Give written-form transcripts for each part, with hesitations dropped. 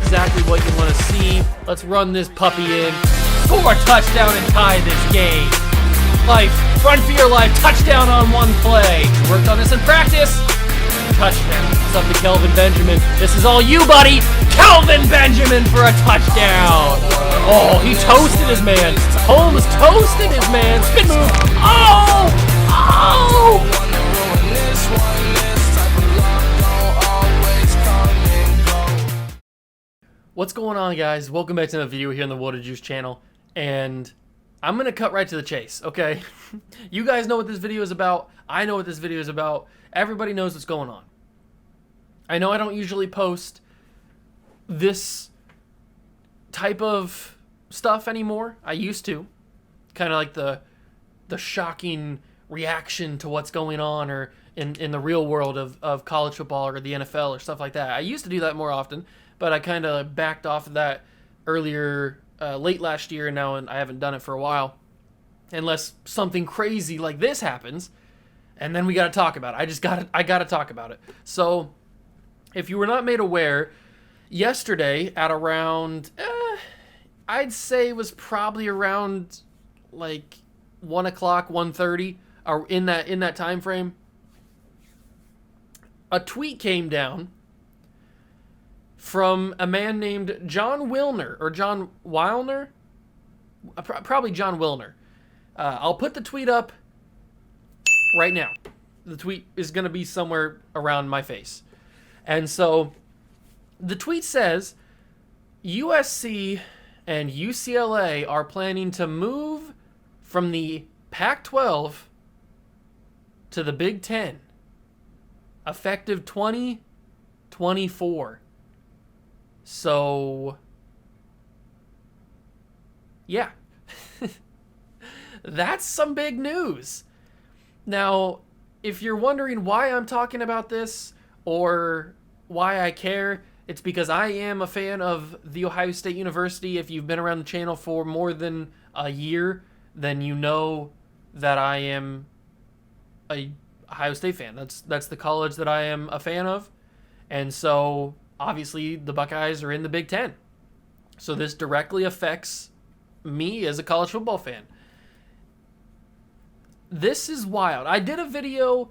exactly what you want to see. Let's run this puppy in. Score a touchdown and tie this game. Life, run for your life, touchdown on one play. Worked on this in practice. Touchdown. It's up to Kelvin Benjamin. This is all you, buddy. Kelvin Benjamin for a touchdown. Oh, he toasted his man. Holmes toasted his man. Spin move. Oh! Oh! What's going on, guys? Welcome back to another video here on the Water Juice channel. And I'm going to cut right to the chase, okay? You guys know what this video is about. I know what this video is about. Everybody knows what's going on. I know I don't usually post this type of stuff anymore. I used to. Kind of like the shocking reaction to what's going on or in the real world of college football or the NFL or stuff like that. I used to do that more often, but I kind of backed off of that earlier, late last year, and now I haven't done it for a while. Unless something crazy like this happens, and then we got to talk about it. I got to talk about it. So, if you were not made aware, yesterday at around, I'd say it was probably around like 1 o'clock, 1:30, or in that time frame, a tweet came down from a man named John Wilner, or John Wilner, probably John Wilner. I'll put the tweet up right now. The tweet is going to be somewhere around my face. And so the tweet says, USC and UCLA are planning to move from the Pac-12 to the Big Ten, effective 2024. So, yeah, that's some big news. Now, if you're wondering why I'm talking about this or why I care, it's because I am a fan of The Ohio State University. If you've been around the channel for more than a year, then you know that I am a Ohio State fan. That's the college that I am a fan of. And so, obviously, the Buckeyes are in the Big Ten. So this directly affects me as a college football fan. This is wild. I did a video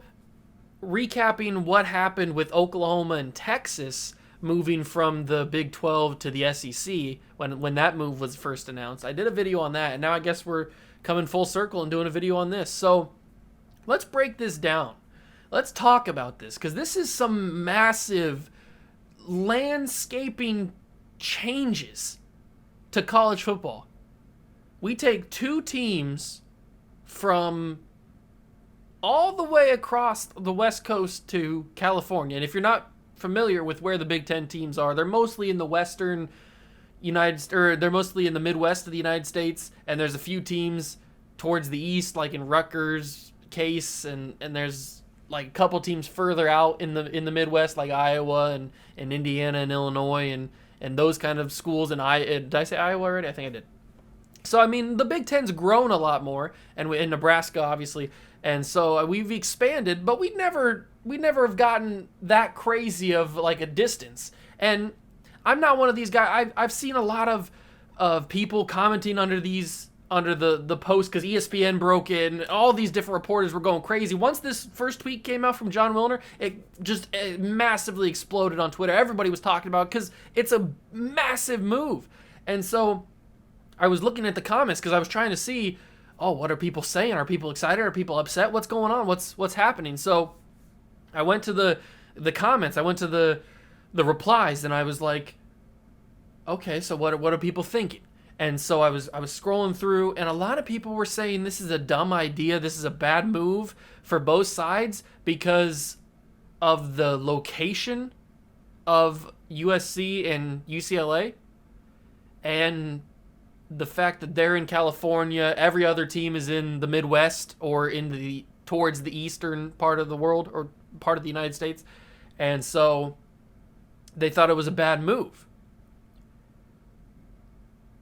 recapping what happened with Oklahoma and Texas moving from the Big 12 to the SEC when that move was first announced. I did a video on that, and now I guess we're coming full circle and doing a video on this. So let's break this down. Let's talk about this, because this is some massive landscaping changes to college football. We take two teams from all the way across the West Coast to California. And if you're not familiar with where the Big Ten teams are, they're mostly in the western they're mostly in the Midwest of the United States, and there's a few teams towards the east, like in Rutgers, Case, and there's like a couple teams further out in the Midwest, like Iowa and Indiana and Illinois and those kind of schools. And did I say Iowa already? I think I did. So I mean, the Big Ten's grown a lot more, and in Nebraska, obviously, and so we've expanded, but we never have gotten that crazy of like a distance. And I'm not one of these guys. I've seen a lot of people commenting under the post, because ESPN broke it and all these different reporters were going crazy. Once this first tweet came out from John Wilner, it massively exploded on Twitter. Everybody was talking about it because it's a massive move. And so I was looking at the comments because I was trying to see, what are people saying? Are people excited? Are people upset? What's going on? What's happening? So I went to the comments. I went to the replies, and I was like, okay, so what are people thinking? And so I was scrolling through, and a lot of people were saying this is a dumb idea. This is a bad move for both sides because of the location of USC and UCLA, and the fact that they're in California. Every other team is in the Midwest or towards the eastern part of the world or part of the United States, and so they thought it was a bad move.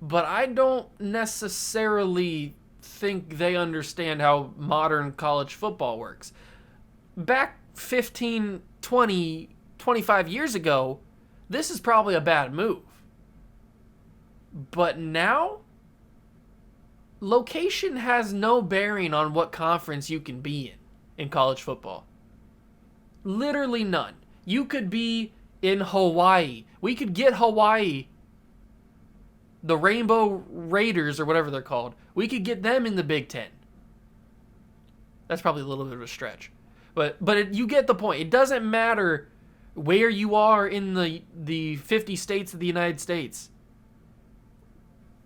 But I don't necessarily think they understand how modern college football works. Back 15, 20, 25 years ago, this is probably a bad move. But now, location has no bearing on what conference you can be in college football. Literally none. You could be in Hawaii. We could get Hawaii, the Rainbow Raiders or whatever they're called. We could get them in the Big Ten. That's probably a little bit of a stretch. But you get the point. It doesn't matter where you are in the 50 states of the United States,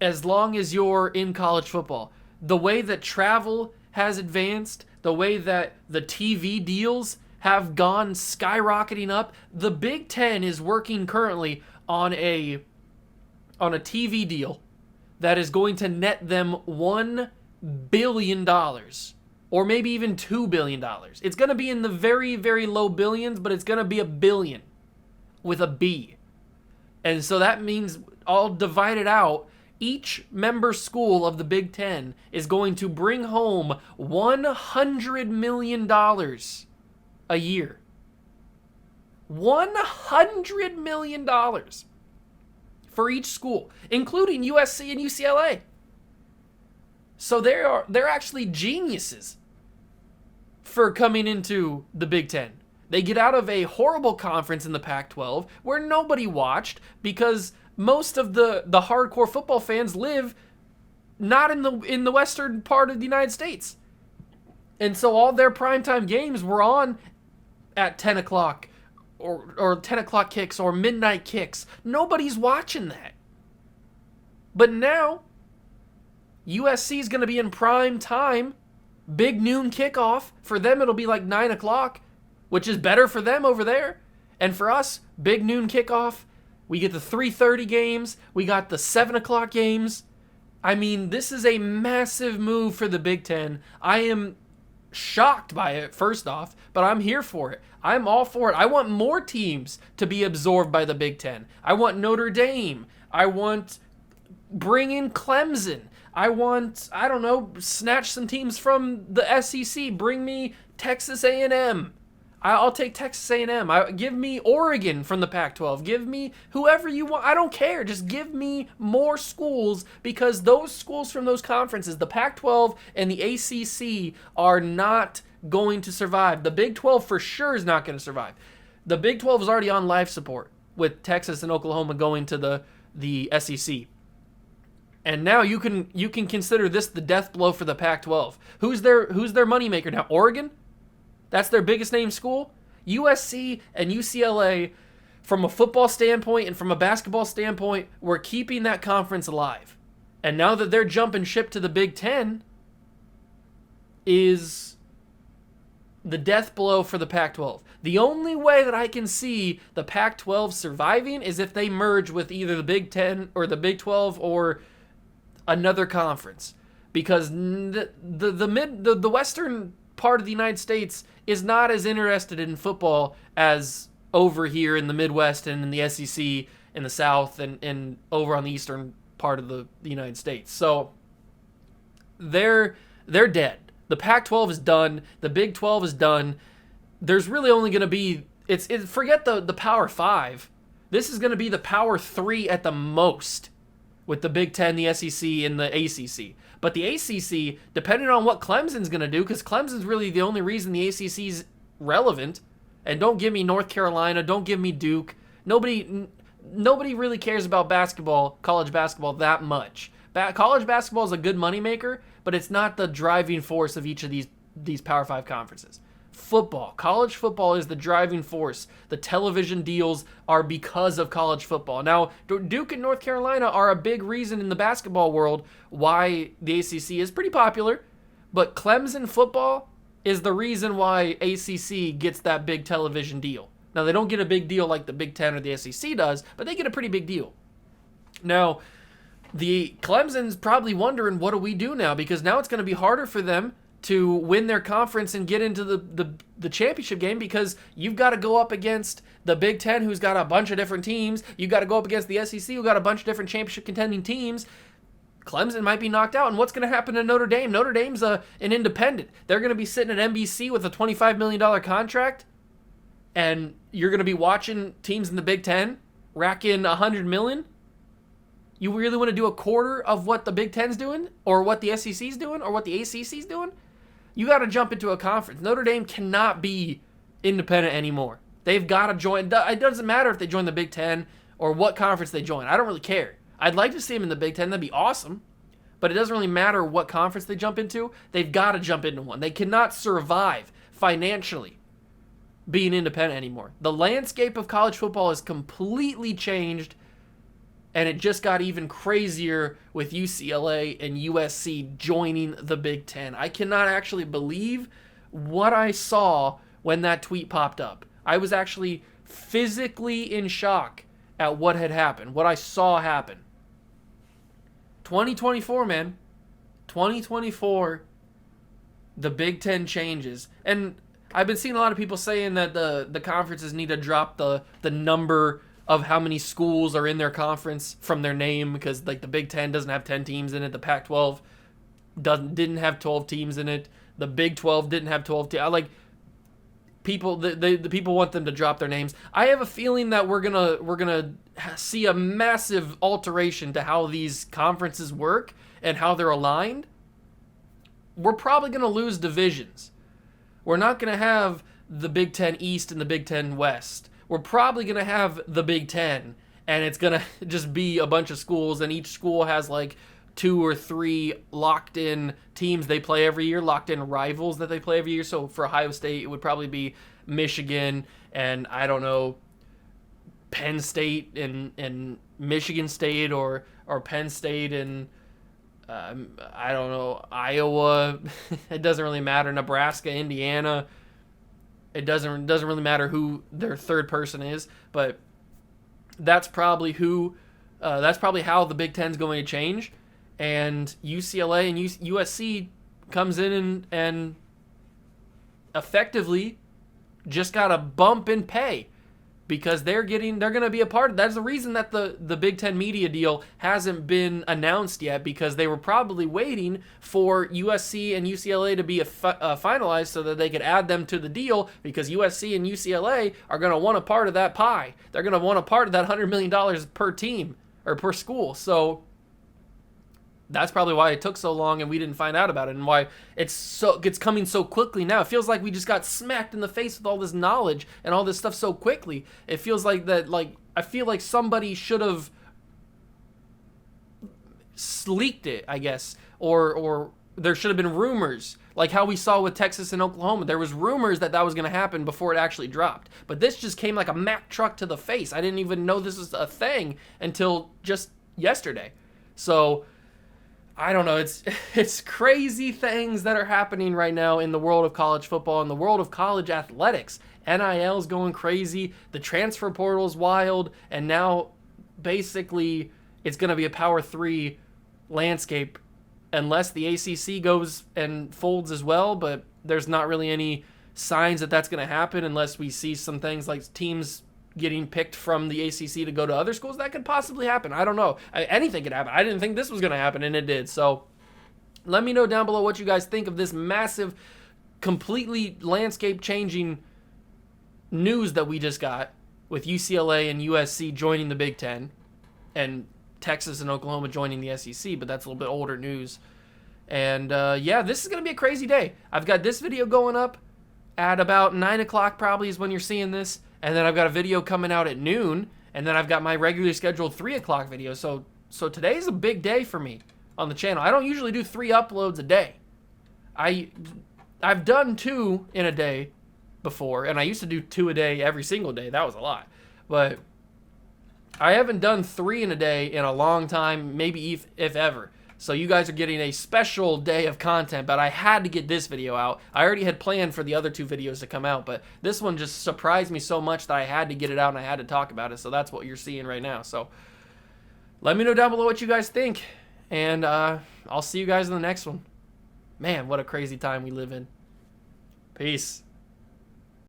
as long as you're in college football. The way that travel has advanced, the way that the TV deals have gone skyrocketing up, the Big Ten is working currently on a TV deal that is going to net them $1 billion. Or maybe even $2 billion. It's going to be in the very, very low billions, but it's going to be $1 billion with a B. And so that means, all divided out, each member school of the Big Ten is going to bring home $100 million a year. $100 million for each school, including USC and UCLA. So they're actually geniuses for coming into the Big Ten. They get out of a horrible conference in the Pac-12 where nobody watched because most of the hardcore football fans live not in the western part of the United States. And so all their primetime games were on at 10 o'clock or 10 o'clock kicks or midnight kicks. Nobody's watching that. But now USC is going to be in prime time, big noon kickoff. For them, it'll be like 9 o'clock, which is better for them over there. And for us, big noon kickoff. We get the 3:30 games. We got the 7 o'clock games. I mean, this is a massive move for the Big Ten. I am shocked by it, first off, but I'm here for it. I'm all for it. I want more teams to be absorbed by the Big Ten. I want Notre Dame. I want bring in Clemson. I want, I don't know, snatch some teams from the SEC. Bring me Texas A&M. I'll take Texas A&M. Give me Oregon from the Pac-12. Give me whoever you want. I don't care. Just give me more schools, because those schools from those conferences, the Pac-12 and the ACC, are not going to survive. The Big 12 for sure is not going to survive. The Big 12 is already on life support with Texas and Oklahoma going to the SEC. And now you can consider this the death blow for the Pac-12. Who's their moneymaker now? Oregon? That's their biggest name school. USC and UCLA, from a football standpoint and from a basketball standpoint, were keeping that conference alive. And now that they're jumping ship to the Big Ten, is the death blow for the Pac-12. The only way that I can see the Pac-12 surviving is if they merge with either the Big Ten or the Big 12 or another conference. Because the western part of the United States is not as interested in football as over here in the Midwest and in the SEC in the South and over on the eastern part of the United States. So they're dead. The Pac-12 is done. The Big 12 is done. There's really only going to be forget the Power 5. This is going to be the Power 3 at the most, with the Big 10, the SEC, and the ACC. But the ACC, depending on what Clemson's going to do, because Clemson's really the only reason the ACC's relevant, and don't give me North Carolina, don't give me Duke. Nobody really cares about college basketball that much. College basketball is a good moneymaker, but it's not the driving force of each of these Power 5 conferences. College football is the driving force. The television deals are because of college football. Now, Duke and North Carolina are a big reason in the basketball world why the ACC is pretty popular, but Clemson football is the reason why ACC gets that big television deal. Now, they don't get a big deal like the Big Ten or the SEC does, but they get a pretty big deal. Now, the Clemson's probably wondering, what do we do now? Because now it's going to be harder for them to win their conference and get into the championship game, because you've got to go up against the Big Ten, who's got a bunch of different teams. You've got to go up against the SEC, who got a bunch of different championship contending teams. Clemson might be knocked out. And what's going to happen to Notre Dame? Notre Dame's an independent. They're going to be sitting at NBC with a $25 million contract, and you're going to be watching teams in the Big Ten rack in $100 million. You really want to do a quarter of what the Big Ten's doing, or what the SEC's doing, or what the ACC's doing? You got to jump into a conference. Notre Dame cannot be independent anymore. They've got to join. It doesn't matter if they join the Big Ten or what conference they join. I don't really care. I'd like to see them in the Big Ten. That'd be awesome. But it doesn't really matter what conference they jump into. They've got to jump into one. They cannot survive financially being independent anymore. The landscape of college football has completely changed, and it just got even crazier with UCLA and USC joining the Big Ten. I cannot actually believe what I saw when that tweet popped up. I was actually physically in shock at what had happened, what I saw happen. 2024, man. 2024, the Big Ten changes. And I've been seeing a lot of people saying that the conferences need to drop the number of how many schools are in their conference from their name, because like the Big Ten doesn't have 10 teams in it. The Pac-12 didn't have 12 teams in it. The Big 12 didn't have 12 teams. Like, people, the people want them to drop their names. I have a feeling that we're gonna see a massive alteration to how these conferences work and how they're aligned. We're probably gonna lose divisions. We're not gonna have the Big Ten East and the Big Ten West. We're probably gonna have the Big Ten, and it's gonna just be a bunch of schools, and each school has like 2 or 3 locked-in teams they play every year, locked-in rivals that they play every year. So for Ohio State, it would probably be Michigan and, I don't know, Penn State and Michigan State, or Penn State and, I don't know, Iowa. It doesn't really matter. Nebraska, Indiana. It doesn't really matter who their third person is, but that's probably how the Big Ten's going to change. And UCLA and USC comes in and effectively just got a bump in pay, because they're going to be a part of. That's the reason that the Big Ten media deal hasn't been announced yet, because they were probably waiting for USC and UCLA to be finalized so that they could add them to the deal, because USC and UCLA are going to want a part of that pie. They're going to want a part of that $100 million per team or per school. So that's probably why it took so long and we didn't find out about it, and why it's coming so quickly now. It feels like we just got smacked in the face with all this knowledge and all this stuff so quickly. It feels like that, like, I feel like somebody should have leaked it, I guess, or there should have been rumors, like how we saw with Texas and Oklahoma. There was rumors that was going to happen before it actually dropped. But this just came like a Mack truck to the face. I didn't even know this was a thing until just yesterday. So I don't know. It's crazy things that are happening right now in the world of college football, in the world of college athletics. NIL's going crazy. The transfer portal's wild. And now basically it's going to be a Power 3 landscape unless the ACC goes and folds as well. But there's not really any signs that that's going to happen unless we see some things like teams getting picked from the ACC to go to other schools. That could possibly happen. I don't know. Anything could happen. I didn't think this was going to happen, and it did. So let me know down below what you guys think of this massive, completely landscape-changing news that we just got with UCLA and USC joining the Big Ten and Texas and Oklahoma joining the SEC, but that's a little bit older news. And yeah, this is going to be a crazy day. I've got this video going up at about 9 o'clock probably is when you're seeing this. And then I've got a video coming out at noon, and then I've got my regularly scheduled 3 o'clock video. So today's a big day for me on the channel. I don't usually do 3 uploads a day. I've done 2 in a day before, and I used to do 2 a day every single day. That was a lot. But I haven't done 3 in a day in a long time, maybe if ever. So you guys are getting a special day of content, but I had to get this video out. I already had planned for the other 2 videos to come out, but this one just surprised me so much that I had to get it out and I had to talk about it. So that's what you're seeing right now. So let me know down below what you guys think, and I'll see you guys in the next one. Man, what a crazy time we live in. Peace.